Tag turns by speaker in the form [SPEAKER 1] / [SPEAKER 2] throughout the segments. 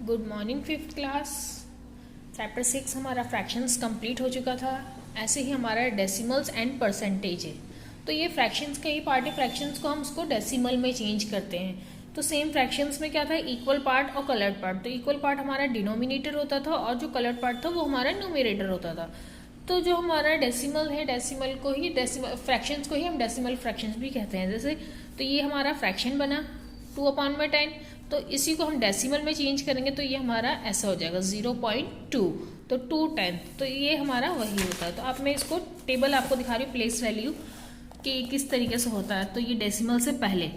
[SPEAKER 1] Good morning fifth class. Chapter 6 हमारा fractions complete हो चुका था। ऐसे ही हमारा डेसिमल्स एंड परसेंटेज है। तो ये फ्रैक्शंस का ही पार्ट है, फ्रैक्शंस को हम उसको डेसिमल में चेंज करते हैं। तो सेम फ्रैक्शंस में क्या था, इक्वल पार्ट और कलर्ड पार्ट। तो इक्वल पार्ट हमारा डिनोमिनेटर होता था और जो कलर्ड पार्ट था वो हमारा न्यूमरेटर होता था। तो जो हमारा डेसिमल है, डेसिमल को ही फ्रैक्शंस को ही हम डेसिमल फ्रैक्शंस भी कहते हैं। जैसे तो ये हमारा फ्रैक्शन बना 2/10, तो इसी को हम डेसिमल में चेंज करेंगे तो ये हमारा ऐसा हो जाएगा 0.2, तो 2/10। तो ये हमारा वही होता है। तो आप मैं इसको टेबल आपको दिखा रही हूँ प्लेस वैल्यू कि किस तरीके से होता है। तो ये डेसिमल से पहले,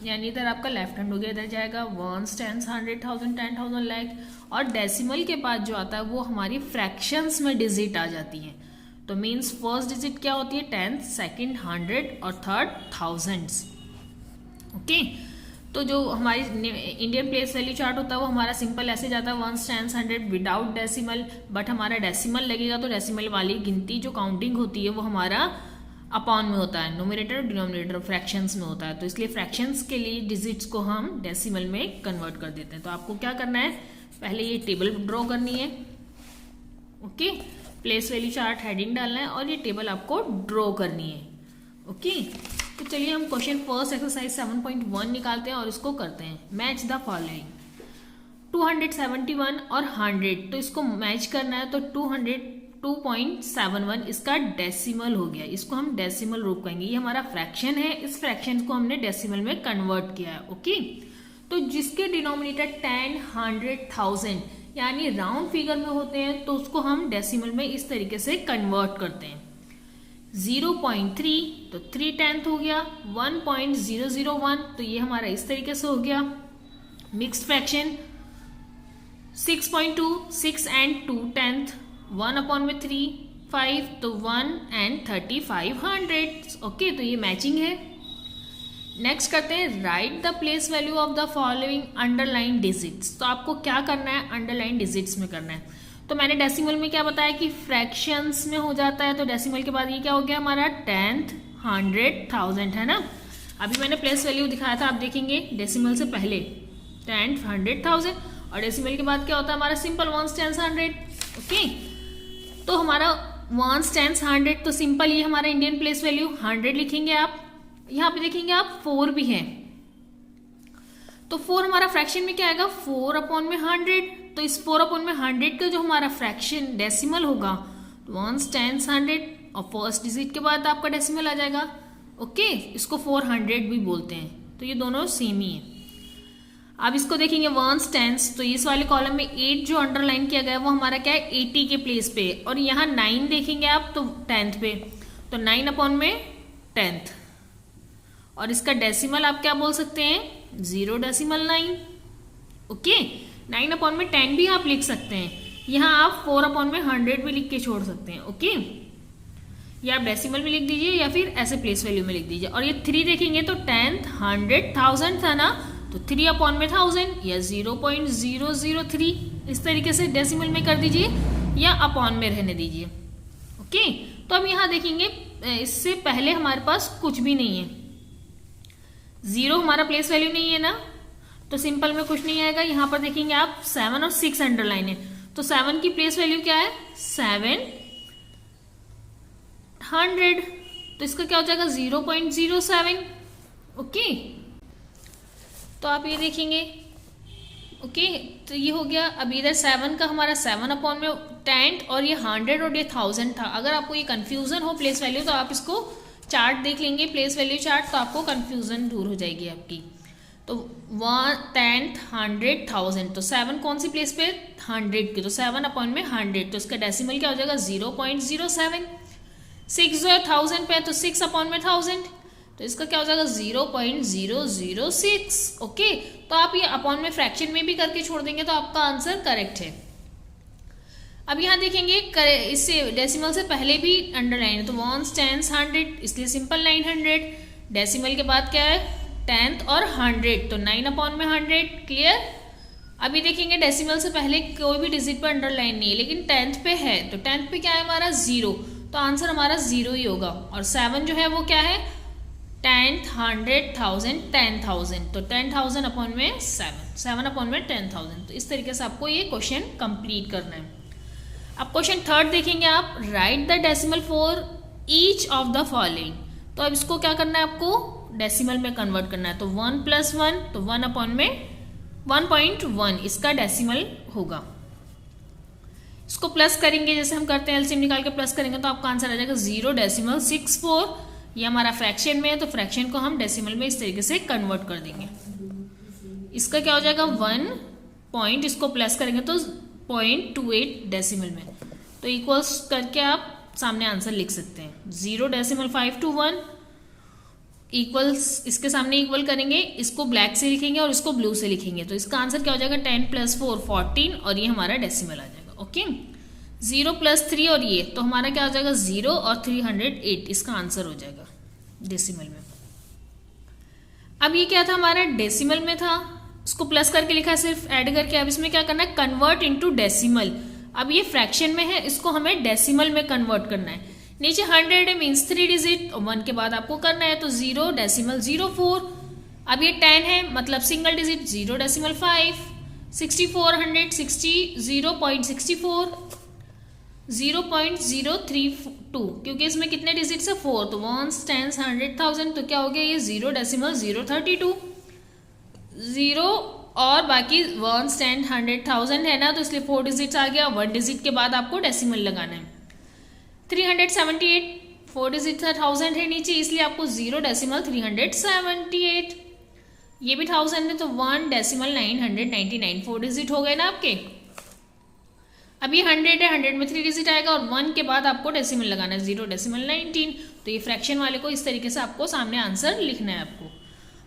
[SPEAKER 1] यानी इधर आपका लेफ्ट हैंड हो गया, इधर जाएगा 1s, 10s, 100,000, 10,000, लाख। और डेसिमल के बाद जो आता है वो हमारी फ्रैक्शंस में डिजिट आ जाती हैं। तो मीन्स फर्स्ट डिजिट क्या होती है 10, सेकेंड 100 और थर्ड थाउजेंड्स। ओके, तो जो हमारी इंडियन प्लेस वैल्यू चार्ट होता है वो हमारा सिंपल ऐसे जाता है 1s, 10s, 100 without decimal. But हमारा डेसिमल लगेगा तो डेसिमल वाली गिनती जो काउंटिंग होती है वो हमारा अपॉन में होता है, न्यूमरेटर और डिनोमिनेटर फ्रैक्शंस में होता है। तो इसलिए फ्रैक्शंस के लिए डिजिट्स को हम डेसिमल में कन्वर्ट कर देते हैं। तो आपको क्या करना है, पहले ये टेबल ड्रॉ करनी है। Okay, place value chart heading डालना है और ये टेबल आपको ड्रॉ करनी है। ओके, तो चलिए हम क्वेश्चन फर्स्ट एक्सरसाइज 7.1 निकालते हैं और इसको करते हैं। मैच द फॉलोइंग 271 और 100, तो इसको मैच करना है। तो 202.71 इसका डेसिमल हो गया, इसको हम डेसिमल रूप कहेंगे। ये हमारा फ्रैक्शन है, इस फ्रैक्शन को हमने डेसिमल में कन्वर्ट किया है। ओके, तो जिसके डिनोमिनेटर 10, 100, 1000 यानी राउंड फिगर में होते हैं तो उसको हम डेसिमल में इस तरीके से कन्वर्ट करते हैं। 0.3 तो 3/10 हो गया, 1.001 तो ये हमारा इस तरीके से हो गया। मिक्स्ड फ्रैक्शन 6.2, 6 and 2/10, 1/3, 5 तो 1 and 3500। ओके, तो ये मैचिंग है। नेक्स्ट करते हैं right the place value of the following underline digits. तो आपको क्या करना है, अंडरलाइन डिजिट्स में करना है। तो मैंने डेसिमल में क्या बताया कि फ्रैक्शंस में हो जाता है। तो डेसिमल के बाद ये क्या हो गया हमारा 10th, 100, 1000 है ना। अभी मैंने प्लेस वैल्यू दिखाया था, आप देखेंगे डेसिमल से पहले 10, 100, 1000 और डेसिमल के बाद क्या होता है हमारा सिंपल 1s, 10s, 100। ओके, तो हमारा 1s, 10s, 100 तो सिंपल ये हमारा इंडियन प्लेस वैल्यू 100 लिखेंगे आप। यहाँ पे देखेंगे आप 4 भी है, तो 4 हमारा फ्रैक्शन में क्या आएगा 4/100। तो इस 4/100 का जो हमारा फ्रैक्शन डेसिमल होगा 1s, 10s, 100 और फर्स्ट डिजिट के बाद आपका डेसिमल आ जाएगा। ओके, इसको 400 भी बोलते हैं, तो ये दोनों सेम ही है। अब इसको देखेंगे 1s, 10s, तो इस वाले कॉलम में 8 जो अंडरलाइन किया गया वो हमारा क्या है 80 के प्लेस पे, और यहाँ 9 देखेंगे आप तो 10th पे, तो 9/10th। और इसका डेसिमल आप क्या बोल सकते हैं 0.9। ओके, 9/10 भी आप लिख सकते हैं। यहाँ आप 4/100 भी लिख के छोड़ सकते हैं। ओके, या आप डेसिमल में लिख दीजिए या फिर ऐसे प्लेस वैल्यू में लिख दीजिए। और ये 3 देखेंगे तो 10th, 100, 1000 था ना, तो 3/1000 या 0.003 इस तरीके से डेसिमल में कर दीजिए या अपॉन में रहने दीजिए। ओके, तो अब यहाँ देखेंगे इससे पहले हमारे पास कुछ भी नहीं है, 0 हमारा प्लेस वैल्यू नहीं है ना, तो सिंपल में कुछ नहीं आएगा। यहाँ पर देखेंगे आप 7 और 6 अंडरलाइन है, तो 7 की प्लेस वैल्यू क्या है 700, तो इसका क्या हो जाएगा 0.07। ओके, तो आप ये देखेंगे। ओके, तो ये हो गया। अब इधर 7 का हमारा 7/10 और ये 100 और ये 1000 था। अगर आपको ये कंफ्यूजन हो प्लेस वैल्यू तो आप इसको चार्ट देख लेंगे, प्लेस वैल्यू चार्ट, तो आपको कंफ्यूजन दूर हो जाएगी आपकी। तो 1, 10, 100, 1000, तो 7 कौन सी प्लेस पे 100 की, तो 7/100, तो इसका डेसिमल क्या हो जाएगा 0.07। 6 जो है 1000 पे, तो 6/1000, तो इसका क्या हो जाएगा 0.006। ओके, तो आप ये अपॉन में फ्रैक्शन में भी करके छोड़ देंगे तो आपका आंसर करेक्ट है। अब यहाँ देखेंगे इससे डेसिमल से पहले भी अंडरलाइन है, तो 1s, 10s, 100 इसलिए सिंपल 900। डेसिमल के बाद क्या है 10th और 100, तो 9/100। क्लियर। अभी देखेंगे डेसिमल से पहले कोई भी डिजिट पर अंडरलाइन नहीं है, लेकिन 10th पे है, तो 10th पे क्या है हमारा 0, तो आंसर हमारा 0 ही होगा। और 7 जो है वो क्या है 10th 100,000 10,000, तो 10,000 अपॉन में 7 अपॉन में 10,000। तो इस तरीके से आपको ये क्वेश्चन कंप्लीट करना है। अब क्वेश्चन थर्ड देखेंगे आप, right the decimal for each of the following. तो अब इसको क्या करना है, आपको डेसिमल में कन्वर्ट करना है। तो 1 + 1, तो 1 अपॉन में 1.1 इसका डेसिमल होगा। इसको प्लस करेंगे, जैसे हम करते हैं एलसीएम निकाल के प्लस करेंगे तो आपका आंसर आ जाएगा 0.64। ये हमारा फ्रैक्शन में है, तो फ्रैक्शन को हम डेसिमल में इस तरीके से कन्वर्ट कर देंगे। इसका क्या हो जाएगा 1 पॉइंट, इसको प्लस करेंगे तो 0.28 डेसिमल में, तो इक्वल्स करके आप सामने आंसर लिख सकते हैं। 0.521 इक्वल्स, इसके सामने इक्वल करेंगे, इसको ब्लैक से लिखेंगे और इसको ब्लू से लिखेंगे, तो इसका आंसर क्या हो जाएगा 10 + 4 14, और ये हमारा डेसिमल आ जाएगा। ओके, 0 + 3 और ये, तो हमारा क्या हो जाएगा 0 और 308 इसका आंसर हो जाएगा डेसिमल में। अब ये क्या था, हमारा डेसिमल में था, इसको प्लस करके लिखा है सिर्फ ऐड करके। अब इसमें क्या करना है, कन्वर्ट इनटू डेसिमल। अब ये फ्रैक्शन में है, इसको हमें डेसिमल में कन्वर्ट करना है। नीचे 100 है मीन्स 3 डिजिट, 1 के बाद आपको करना है, तो 0.04। अब ये 10 है मतलब सिंगल डिजिट 0.5। 64 100 60 0.64 0.032, क्योंकि इसमें कितने डिजिट्स है 4, तो 1s 10s 100,000, तो क्या हो गया ये 0.032 0, और बाकी 1s 10 100,000 है ना, तो इसलिए 4 डिजिट्स आ गया। 1 डिजिट के बाद आपको डेसिमल लगाना है। 378 4 डिजिट था, 1000 है नीचे, इसलिए आपको 0.378, ये भी 1000 है तो 1.999 4 डिजिट हो गए ना आपके। अब ये 100 है, 100 में 3 डिजिट आएगा और 1 के बाद आपको डेसिमल लगाना है 0.19, तो ये फ्रैक्शन वाले को इस तरीके से आपको सामने आंसर लिखना है। आपको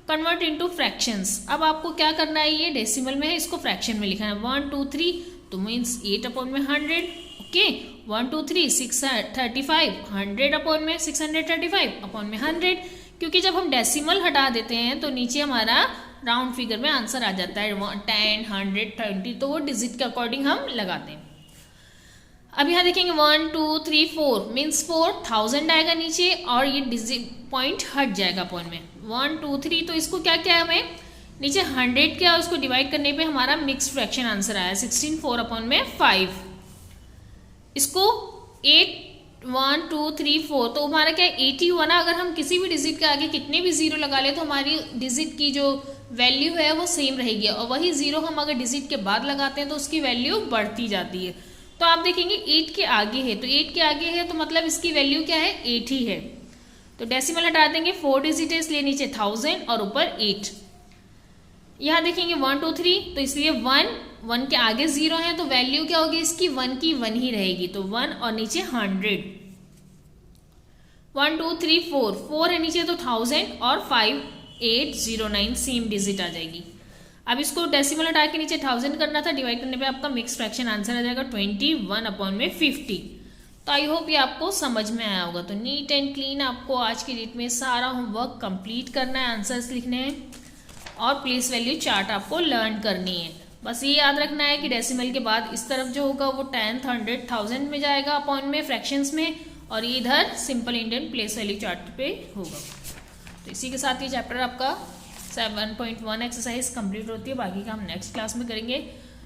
[SPEAKER 1] कन्वर्ट इनटू फ्रैक्शंस। अब आपको क्या करना है, ये डेसिमल में है, इसको फ्रैक्शन में लिखना है। 1 2 3 तो मीन्स 8 अपॉन में 100। ओके, 1 2 3 635 100 अपॉन में 635 अपॉन में 100, क्योंकि जब हम डेसिमल हटा देते हैं तो नीचे हमारा राउंड फिगर में आंसर आ जाता है 10 100 20, तो वो डिजिट के अकॉर्डिंग हम लगाते हैं। अब यहाँ देखेंगे 1 2 3 4 मीन्स 4000 आएगा नीचे, और ये डिजिट पॉइंट हट जाएगा अपॉन में 1 2 3, तो इसको क्या क्या हमें नीचे 100 क्या, उसको डिवाइड करने पे हमारा मिक्स्ड फ्रैक्शन आंसर आया 16 4 अपॉन में 5। इसको 8 1 2 3 4, तो हमारा क्या 80 हुआ ना। अगर हम किसी भी डिजिट के आगे कितने भी जीरो लगा ले तो हमारी डिजिट की जो वैल्यू है वो सेम रहेगी, और वही जीरो हम अगर डिजिट के बाद लगाते हैं तो उसकी वैल्यू बढ़ती जाती है। तो आप देखेंगे 8 के आगे है, तो 8 के आगे है तो मतलब इसकी वैल्यू क्या है 8 ही है, तो डेसिमल हटा देंगे, 4 डिजिट है इसलिए नीचे 1000 और ऊपर 8। यहाँ देखेंगे 1 2 3, तो इसलिए 1 के आगे 0 है तो वैल्यू क्या होगी इसकी 1 की 1 ही रहेगी, तो 1 और नीचे 100। 1 2 3 4 है नीचे तो 1000 और 5809 सेम डिजिट आ जाएगी। अब इसको डेसिमल हटा के नीचे 1000 करना था, डिवाइड करने पे आपका मिक्स फ्रैक्शन आंसर आ जाएगा 21 अपॉन में 50। तो आई होप ये आपको समझ में आया होगा। तो नीट एंड क्लीन आपको आज की डेट में सारा होमवर्क कंप्लीट करना है, आंसर्स लिखने हैं और प्लेस वैल्यू चार्ट आपको लर्न करनी है। बस ये याद रखना है कि डेसिमल के बाद इस तरफ जो होगा वो 10 100 1000 में जाएगा अपॉन में फ्रैक्शंस में, और ये इधर simple Indian place value chart पे होगा। तो इसी के साथ ये चैप्टर आपका 7.1 एक्सरसाइज कंप्लीट होती है। बाकी का हम नेक्स्ट क्लास में करेंगे।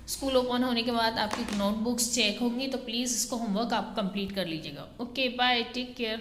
[SPEAKER 1] स्कूल ओपन होने के बाद आपकी नोटबुक्स चेक होंगी, तो प्लीज़ इसको होमवर्क आप कंप्लीट कर लीजिएगा। Okay bye, take care.